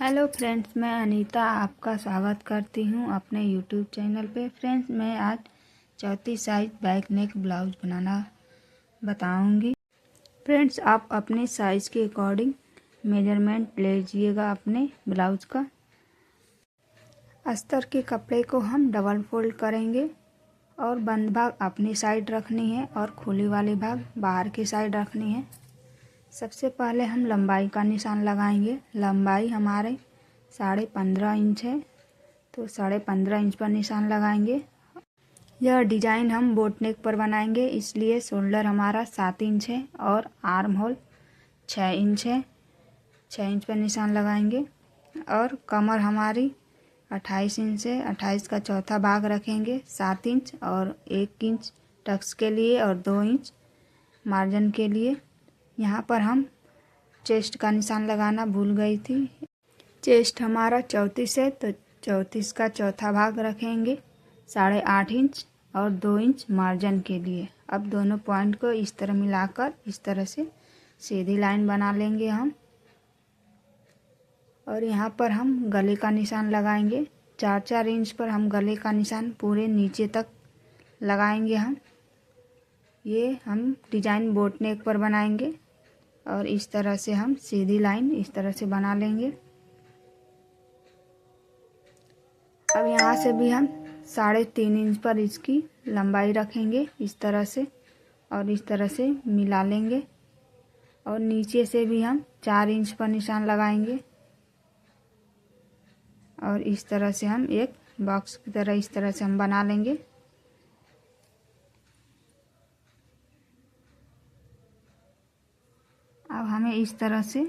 Hello friends, मैं अनीता आपका स्वागत करती हूं अपने यूट्यूब चैनल पे। फ्रेंड्स, मैं आज चौथी साइज बैक नेक ब्लाउज बनाना बताऊंगी। फ्रेंड्स, आप अपने साइज़ के अकॉर्डिंग मेजरमेंट लीजिएगा अपने ब्लाउज का। अस्तर के कपड़े को हम डबल फोल्ड करेंगे और बंद भाग अपनी साइड रखनी है और खुली वाले भाग बाहर की साइड रखनी है। सबसे पहले हम लंबाई का निशान लगाएंगे। लंबाई हमारे 15.5 इंच है, तो 15.5 इंच पर निशान लगाएंगे। यह डिजाइन हम बोट नेक पर बनाएंगे, इसलिए शोल्डर हमारा 7 इंच है और आर्म होल 6 इंच है। 6 इंच पर निशान लगाएंगे और कमर हमारी 28 इंच है। 28 का चौथा भाग रखेंगे 7 इंच और 1 इंच टक्स के लिए और 2 इंच मार्जिन के लिए। यहाँ पर हम चेस्ट का निशान लगाना भूल गई थी। चेस्ट हमारा 34 है, तो 34 का चौथा भाग रखेंगे 8.5 इंच और 2 इंच मार्जिन के लिए। अब दोनों पॉइंट को इस तरह मिलाकर इस तरह से सीधी लाइन बना लेंगे हम। और यहाँ पर हम गले का निशान लगाएंगे। 4-4 इंच पर हम गले का निशान पूरे नीचे तक लगाएंगे हम। ये हम डिजाइन बोट नेक पर बनाएंगे और इस तरह से हम सीधी लाइन इस तरह से बना लेंगे। अब यहाँ से भी हम 3.5 इंच पर इसकी लंबाई रखेंगे इस तरह से और इस तरह से मिला लेंगे। और नीचे से भी हम 4 इंच पर निशान लगाएंगे और इस तरह से हम एक बॉक्स की तरह इस तरह से हम बना लेंगे। अब हमें इस तरह से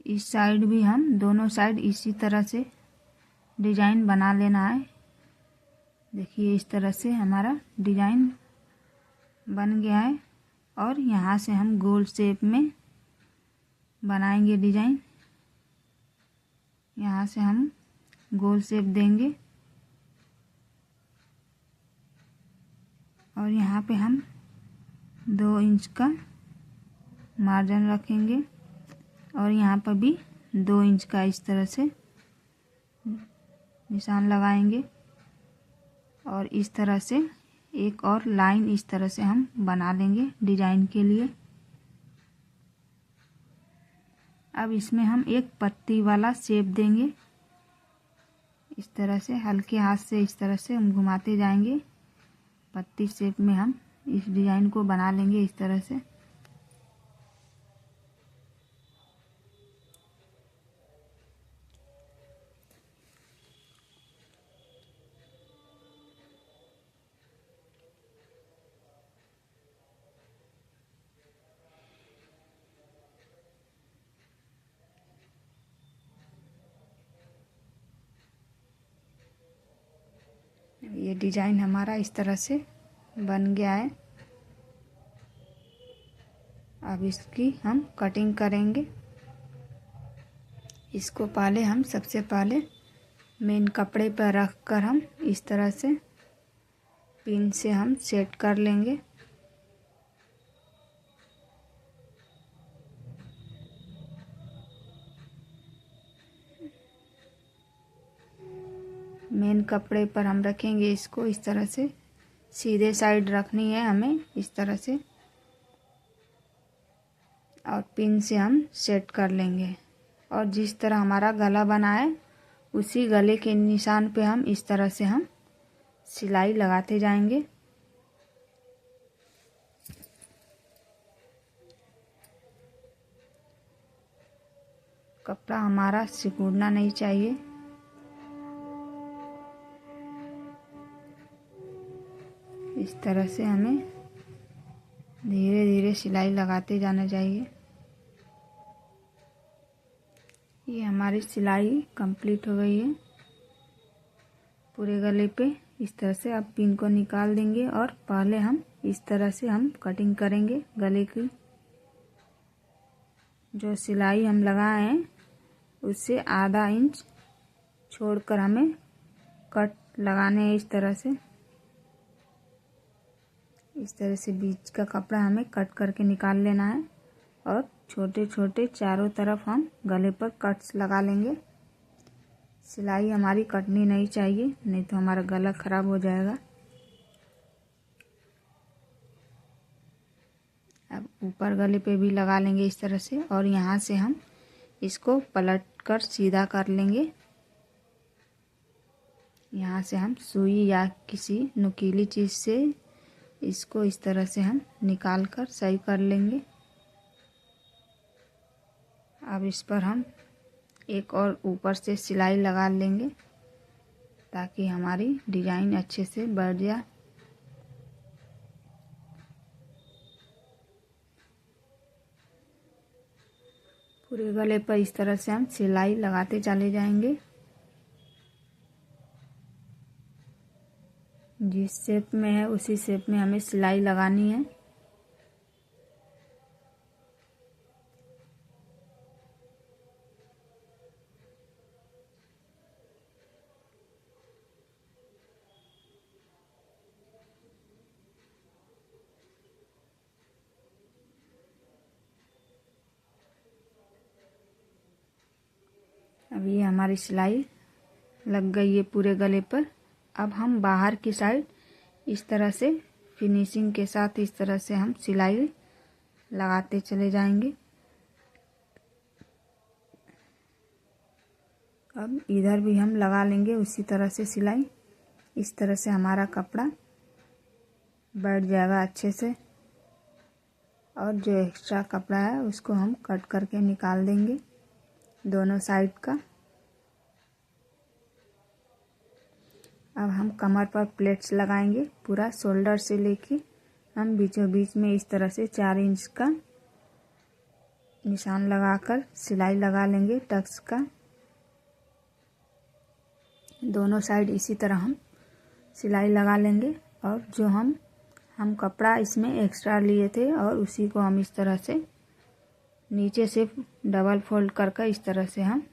इस साइड भी हम दोनों साइड इसी तरह से डिजाइन बना लेना है। देखिए इस तरह से हमारा डिजाइन बन गया है और यहाँ से हम गोल शेप में बनाएंगे डिजाइन। यहाँ से हम गोल शेप देंगे और यहाँ पे हम 2 इंच का मार्जिन रखेंगे और यहाँ पर भी 2 इंच का इस तरह से निशान लगाएंगे और इस तरह से एक और लाइन इस तरह से हम बना लेंगे डिजाइन के लिए। अब इसमें हम एक पत्ती वाला शेप देंगे। इस तरह से हल्के हाथ से इस तरह से हम घुमाते जाएंगे। पत्ती शेप में हम इस डिजाइन को बना लेंगे इस तरह से। ये डिजाइन हमारा इस तरह से बन गया है। अब इसकी हम कटिंग करेंगे। इसको सबसे पहले मेन कपड़े पर रख कर हम इस तरह से पिन से हम सेट कर लेंगे। मेन कपड़े पर हम रखेंगे इसको इस तरह से। सीधे साइड रखनी है हमें इस तरह से और पिन से हम सेट कर लेंगे। और जिस तरह हमारा गला बना है उसी गले के निशान पे हम इस तरह से हम सिलाई लगाते जाएंगे। कपड़ा हमारा सिकुड़ना नहीं चाहिए। इस तरह से हमें धीरे धीरे सिलाई लगाते जाना चाहिए। ये हमारी सिलाई कंप्लीट हो गई है पूरे गले पे। इस तरह से अब पिन को निकाल देंगे और पहले हम इस तरह से हम कटिंग करेंगे गले की। जो सिलाई हम लगाए हैं उससे आधा इंच छोड़कर हमें कट लगाने हैं इस तरह से। इस तरह से बीच का कपड़ा हमें कट करके निकाल लेना है और छोटे छोटे चारों तरफ हम गले पर कट्स लगा लेंगे। सिलाई हमारी कटनी नहीं चाहिए, नहीं तो हमारा गला ख़राब हो जाएगा। अब ऊपर गले पे भी लगा लेंगे इस तरह से, और यहाँ से हम इसको पलट कर सीधा कर लेंगे। यहाँ से हम सुई या किसी नुकीली चीज़ से इसको इस तरह से हम निकाल कर सही कर लेंगे। अब इस पर हम एक और ऊपर से सिलाई लगा लेंगे ताकि हमारी डिज़ाइन अच्छे से बैठ जाए। पूरे गले पर इस तरह से हम सिलाई लगाते चले जाएंगे। जिस शेप में है उसी शेप में हमें सिलाई लगानी है। अब ये हमारी सिलाई लग गई है पूरे गले पर। अब हम बाहर की साइड इस तरह से फिनिशिंग के साथ इस तरह से हम सिलाई लगाते चले जाएंगे। अब इधर भी हम लगा लेंगे उसी तरह से सिलाई। इस तरह से हमारा कपड़ा बैठ जाएगा अच्छे से, और जो एक्स्ट्रा कपड़ा है उसको हम कट करके निकाल देंगे दोनों साइड का। अब हम कमर पर प्लेट्स लगाएंगे। पूरा शोल्डर से लेके हम बीचों बीच में इस तरह से 4 इंच का निशान लगाकर सिलाई लगा लेंगे टक्स का। दोनों साइड इसी तरह हम सिलाई लगा लेंगे। और जो हम कपड़ा इसमें एक्स्ट्रा लिए थे और उसी को हम इस तरह से नीचे से डबल फोल्ड करके इस तरह से हम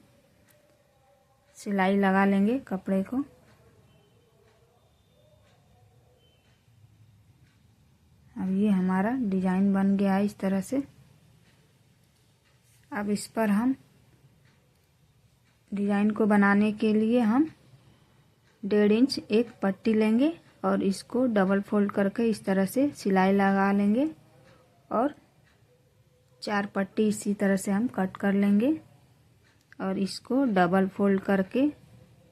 सिलाई लगा लेंगे कपड़े को। अब ये हमारा डिज़ाइन बन गया है इस तरह से। अब इस पर हम डिज़ाइन को बनाने के लिए हम 1.5 इंच एक पट्टी लेंगे और इसको डबल फोल्ड करके इस तरह से सिलाई लगा लेंगे, और 4 पट्टी इसी तरह से हम कट कर लेंगे। और इसको डबल फोल्ड करके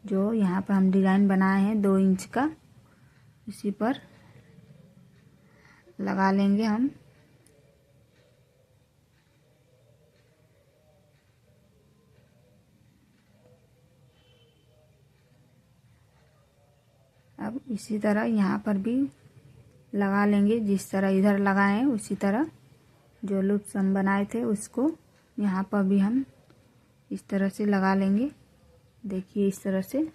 जो यहाँ पर हम डिज़ाइन बनाए हैं 2 इंच का, इसी पर लगा लेंगे हम। अब इसी तरह यहाँ पर भी लगा लेंगे, जिस तरह इधर लगाए हैं उसी तरह जो लूप्स हम बनाए थे उसको यहाँ पर भी हम इस तरह से लगा लेंगे। देखिए इस तरह से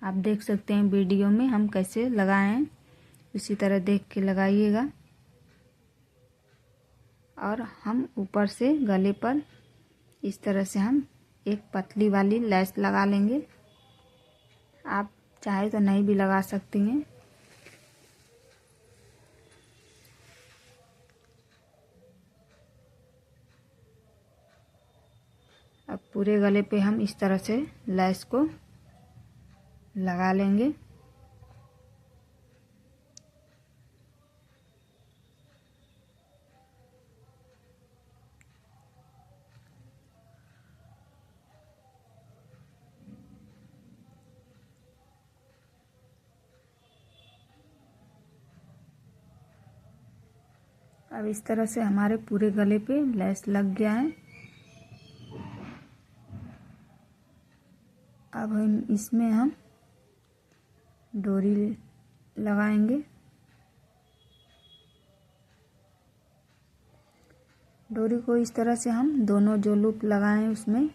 आप देख सकते हैं वीडियो में हम कैसे लगाए हैं, उसी तरह देख के लगाइएगा। और हम ऊपर से गले पर इस तरह से हम एक पतली वाली लेस लगा लेंगे। आप चाहे तो नहीं भी लगा सकती हैं। अब पूरे गले पे हम इस तरह से लेस को लगा लेंगे। अब इस तरह से हमारे पूरे गले पे लेस लग गया है। अब इसमें हम डोरी लगाएंगे। डोरी को इस तरह से हम दोनों जो लूप लगाए हैं उसमें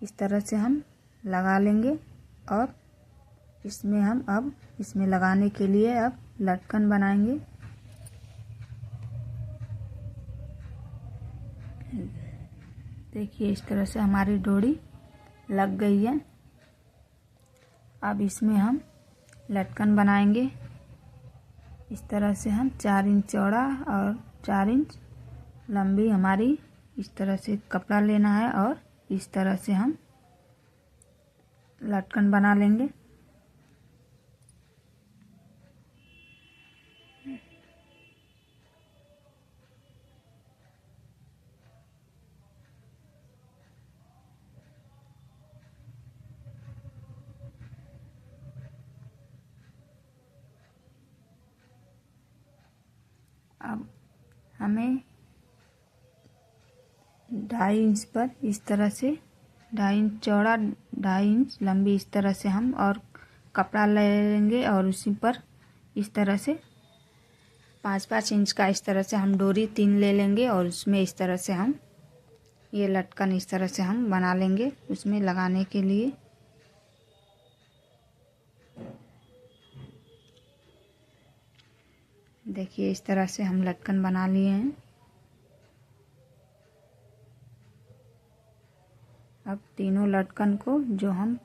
इस तरह से हम लगा लेंगे, और इसमें हम अब इसमें लगाने के लिए अब लटकन बनाएंगे। देखिए इस तरह से हमारी डोरी लग गई है। अब इसमें हम लटकन बनाएंगे। इस तरह से हम 4 इंच चौड़ा और 4 इंच लंबी हमारी इस तरह से कपड़ा लेना है और इस तरह से हम लटकन बना लेंगे। अब हमें 2.5 इंच पर इस तरह से 2.5 इंच चौड़ा 2.5 इंच लंबी इस तरह से हम और कपड़ा ले लेंगे और उसी पर इस तरह से 5-5 इंच का इस तरह से हम डोरी 3 ले लेंगे और उसमें इस तरह से हम ये लटकन इस तरह से हम बना लेंगे उसमें लगाने के लिए। देखिए इस तरह से हम लटकन बना लिए हैं। अब तीनों लटकन को जो हम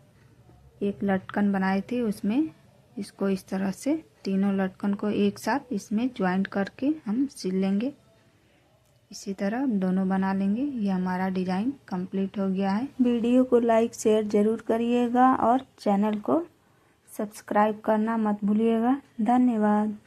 एक लटकन बनाए थे उसमें इसको इस तरह से तीनों लटकन को एक साथ इसमें ज्वाइंट करके हम सिल लेंगे। इसी तरह दोनों बना लेंगे। ये हमारा डिज़ाइन कंप्लीट हो गया है। वीडियो को लाइक शेयर ज़रूर करिएगा और चैनल को सब्सक्राइब करना मत भूलिएगा। धन्यवाद।